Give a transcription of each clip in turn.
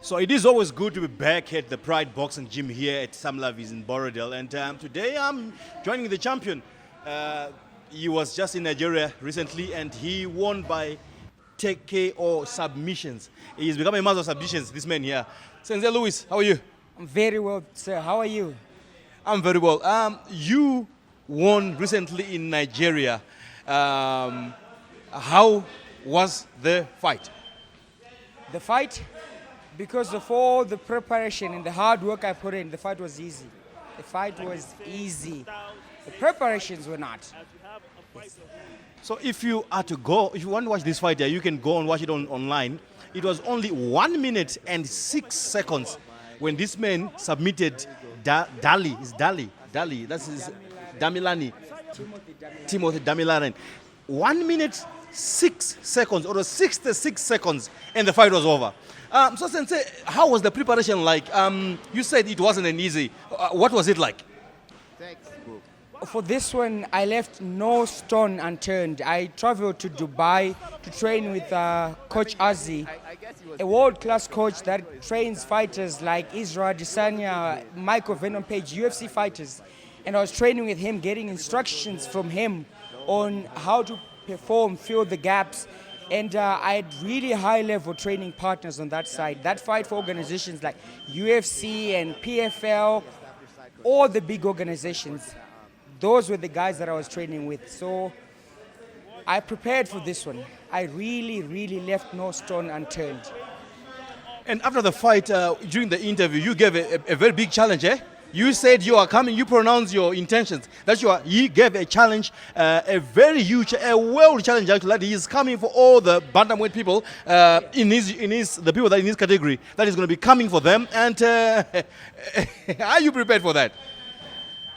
So it is always good to be back at the Pride Boxing Gym here at Sam Lavies in Borodale. And today I'm joining the champion. He was just in Nigeria recently and he won by TKO submissions. He's become a master of submissions, this man here. Sensei Louis, how are you? I'm very well, sir. How are you? I'm very well. You won recently in Nigeria. How was the fight? The fight, because of all the preparation and the hard work I put in, the fight was easy. The fight was easy. The preparations were not. Yes. So if you are to go, if you want to watch this fight, you can go and watch it online. It was only 1 minute and 6 seconds when this man submitted Dali. It's Dali. That's his Damilani. Timothy Damilani. 1 minute 6 seconds, or 66 seconds, and the fight was over. So Sensei, how was the preparation like? You said it wasn't an easy. What was it like? Textbook. For this one, I left no stone unturned. I traveled to Dubai to train with Coach Azi, a world-class coach that trains fighters like Israel Adesanya, Michael Venom Page, UFC fighters. And I was training with him, getting instructions from him on how to perform, fill the gaps. And I had really high-level training partners on that side that fight for organizations like UFC and PFL, all the big organizations. Those were the guys that I was training with. So I prepared for this one. I really left no stone unturned. And after the fight, during the interview, you gave a very big challenge, eh? You said you are coming, you pronounced your intentions. He gave a challenge, a very huge, a world challenge actually, that he is coming for all the bantamweight people the people that in his category, that is going to be coming for them. And are you prepared for that?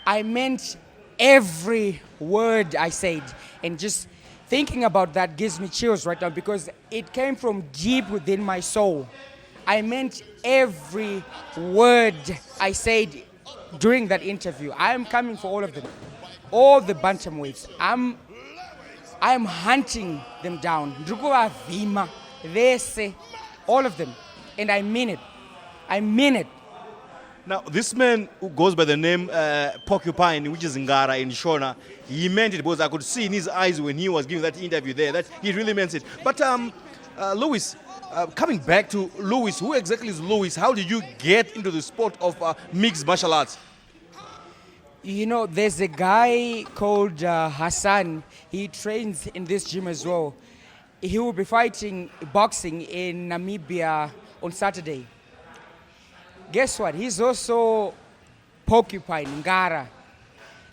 I meant every word I said, and just thinking about that gives me chills right now because it came from deep within my soul. I meant every word I said during that interview. I am coming for all of them, all the bantamweights. I am hunting them down. Ndrukuva Vima, Vese, all of them, and I mean it. I mean it. Now, this man who goes by the name Porcupine, which is Ngara in Shona, he meant it because I could see in his eyes when he was giving that interview there that he really meant it. But Louis, coming back to Louis, who exactly is Louis? How did you get into the sport of mixed martial arts? You know, there's a guy called Hassan. He trains in this gym as well. He will be fighting boxing in Namibia on Saturday. Guess what? He's also Porcupine, Ngara.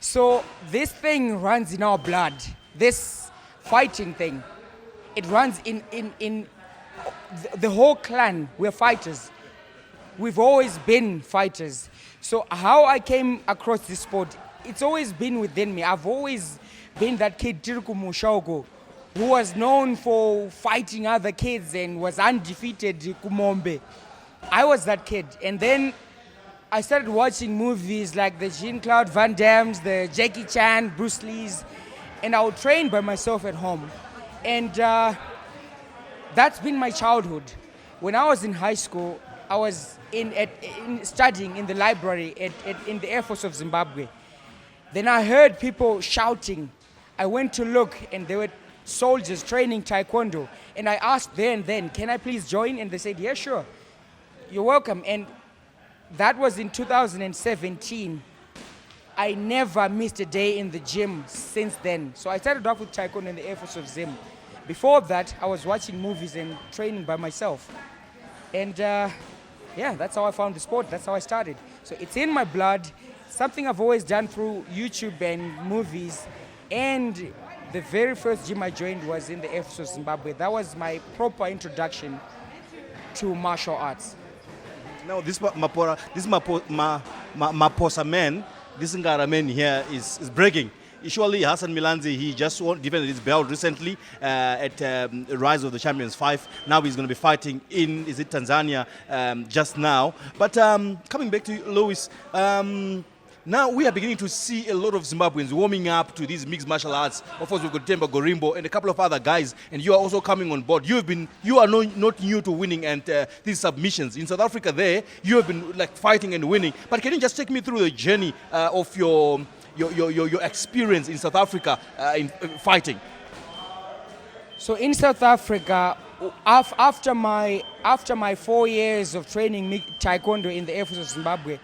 So this thing runs in our blood. This fighting thing, it runs in the whole clan. We're fighters. We've always been fighters. So how I came across this sport, it's always been within me. I've always been that kid, Tiruku Mushogo, who was known for fighting other kids and was undefeated, Kumombe. I was that kid. And then I started watching movies like the Jean-Claude Van Damme's, the Jackie Chan, Bruce Lee's, and I would train by myself at home. And that's been my childhood. When I was in high school, I was studying in the library in the Air Force of Zimbabwe. Then I heard people shouting. I went to look, and there were soldiers training Taekwondo. And I asked there and then, can I please join? And they said, yeah, sure. You're welcome. And that was in 2017. I never missed a day in the gym since then. So I started off with Taekwondo in the Air Force of Zim. Before that, I was watching movies and training by myself. And yeah, that's how I found the sport. That's how I started. So it's in my blood. Something I've always done through YouTube and movies. And the very first gym I joined was in the Air Force of Zimbabwe. That was my proper introduction to martial arts. Now this Maposa man, this Ngara man here is breaking. Usually Hassan Milanzi, he just defended his belt recently at Rise of the Champions 5. Now he's going to be fighting in, Tanzania just now. But coming back to Louis, Now we are beginning to see a lot of Zimbabweans warming up to these mixed martial arts. Of course, we've got Temba Gorimbo and a couple of other guys, and you are also coming on board. You are not new to winning and these submissions. In South Africa there, you have been like fighting and winning. But can you just take me through the journey of your experience in South Africa in fighting? So in South Africa, after my 4 years of training Taekwondo in the Air Force of Zimbabwe,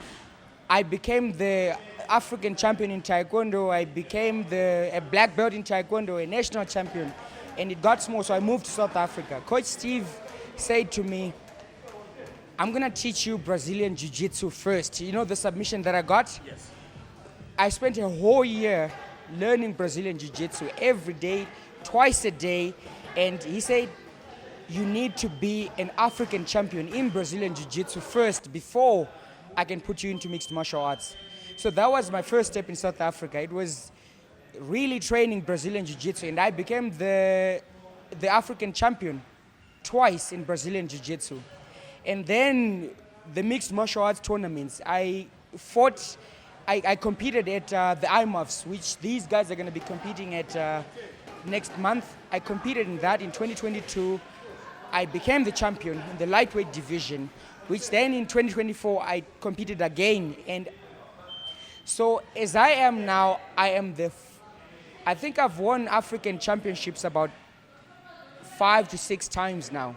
I became the African champion in Taekwondo. I became a black belt in Taekwondo, a national champion. And it got small, so I moved to South Africa. Coach Steve said to me, I'm going to teach you Brazilian Jiu-Jitsu first. You know the submission that I got? Yes. I spent a whole year learning Brazilian Jiu-Jitsu every day, twice a day. And he said, you need to be an African champion in Brazilian Jiu-Jitsu first before I can put you into mixed martial arts. So that was my first step in South Africa. It was really training Brazilian Jiu-Jitsu, and I became the African champion twice in Brazilian Jiu-Jitsu. And then the mixed martial arts tournaments, I competed at the IMAFs, which these guys are going to be competing at next month. I competed in that in 2022. I became the champion in the lightweight division, which then in 2024 I competed again. And so as I am now, I think I've won African championships about 5 to 6 times now.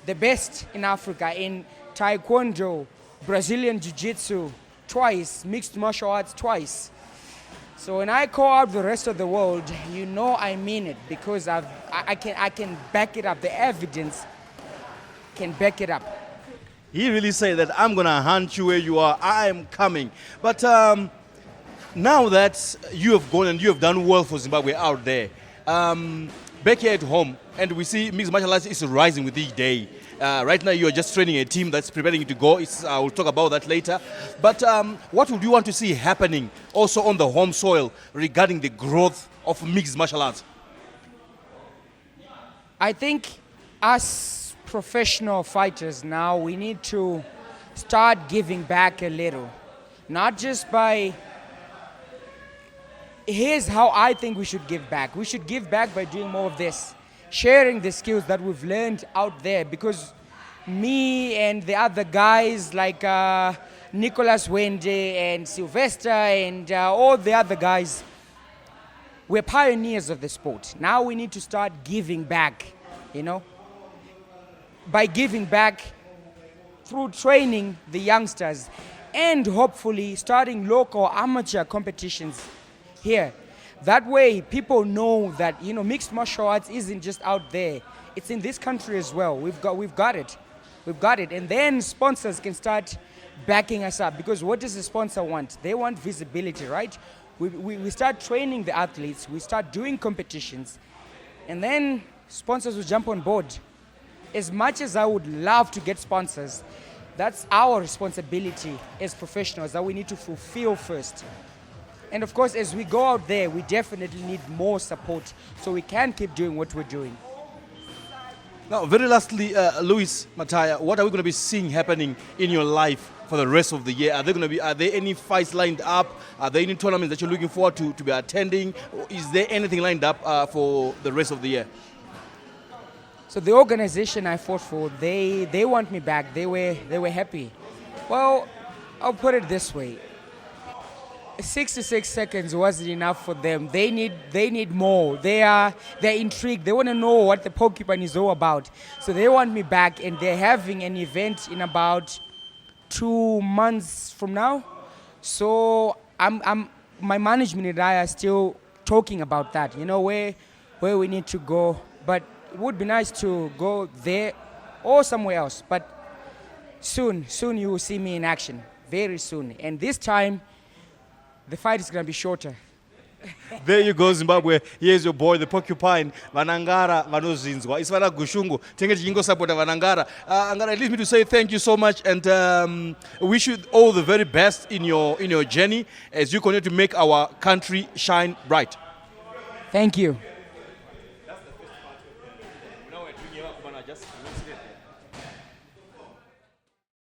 The best in Africa in Taekwondo, Brazilian Jiu-Jitsu twice, mixed martial arts twice. So when I call out the rest of the world, you know I mean it, because I can back it up. The evidence can back it up. He really said that I'm going to hunt you where you are. I am coming. But now that you have gone and you have done well for Zimbabwe out there, back here at home, and we see mixed martial arts is rising with each day. Right now you are just training a team that's preparing you to go. I will talk about that later. But what would you want to see happening also on the home soil regarding the growth of mixed martial arts? I think us professional fighters now, we need to start giving back a little. Not just by, here's how I think we should give back. We should give back by doing more of this, sharing the skills that we've learned out there, because me and the other guys like Nicholas Wende and Sylvester and all the other guys, we're pioneers of the sport. Now we need to start giving back, you know, by giving back through training the youngsters and hopefully starting local amateur competitions here. That way people know that, you know, mixed martial arts isn't just out there. It's in this country as well. We've got it. And then sponsors can start backing us up, because what does the sponsor want? They want visibility, right? We start training the athletes, we start doing competitions, and then sponsors will jump on board. As much as I would love to get sponsors, that's our responsibility as professionals that we need to fulfill first. And of course, as we go out there, we definitely need more support so we can keep doing what we're doing. Now, very lastly, Luis, Mataya, what are we going to be seeing happening in your life for the rest of the year? Are there any fights lined up? Are there any tournaments that you're looking forward to be attending? Is there anything lined up for the rest of the year? So the organization I fought for, they want me back. They were happy. Well, I'll put it this way. 66 seconds wasn't enough for them. They need more. They're intrigued. They want to know what the Porcupine is all about. So they want me back, and they're having an event in about 2 months from now. So my management and I are still talking about that. You know, where we need to go. But it would be nice to go there or somewhere else. But soon you will see me in action. Very soon. And this time, the fight is going to be shorter. There you go, Zimbabwe. Here's your boy, the Porcupine. Vanangara vanozinzwa. Isvana gushungu. Tenge chingo supporta Vanangara. Angara, it leaves me to say thank you so much, and wish you all the very best in your journey as you continue to make our country shine bright. Thank you.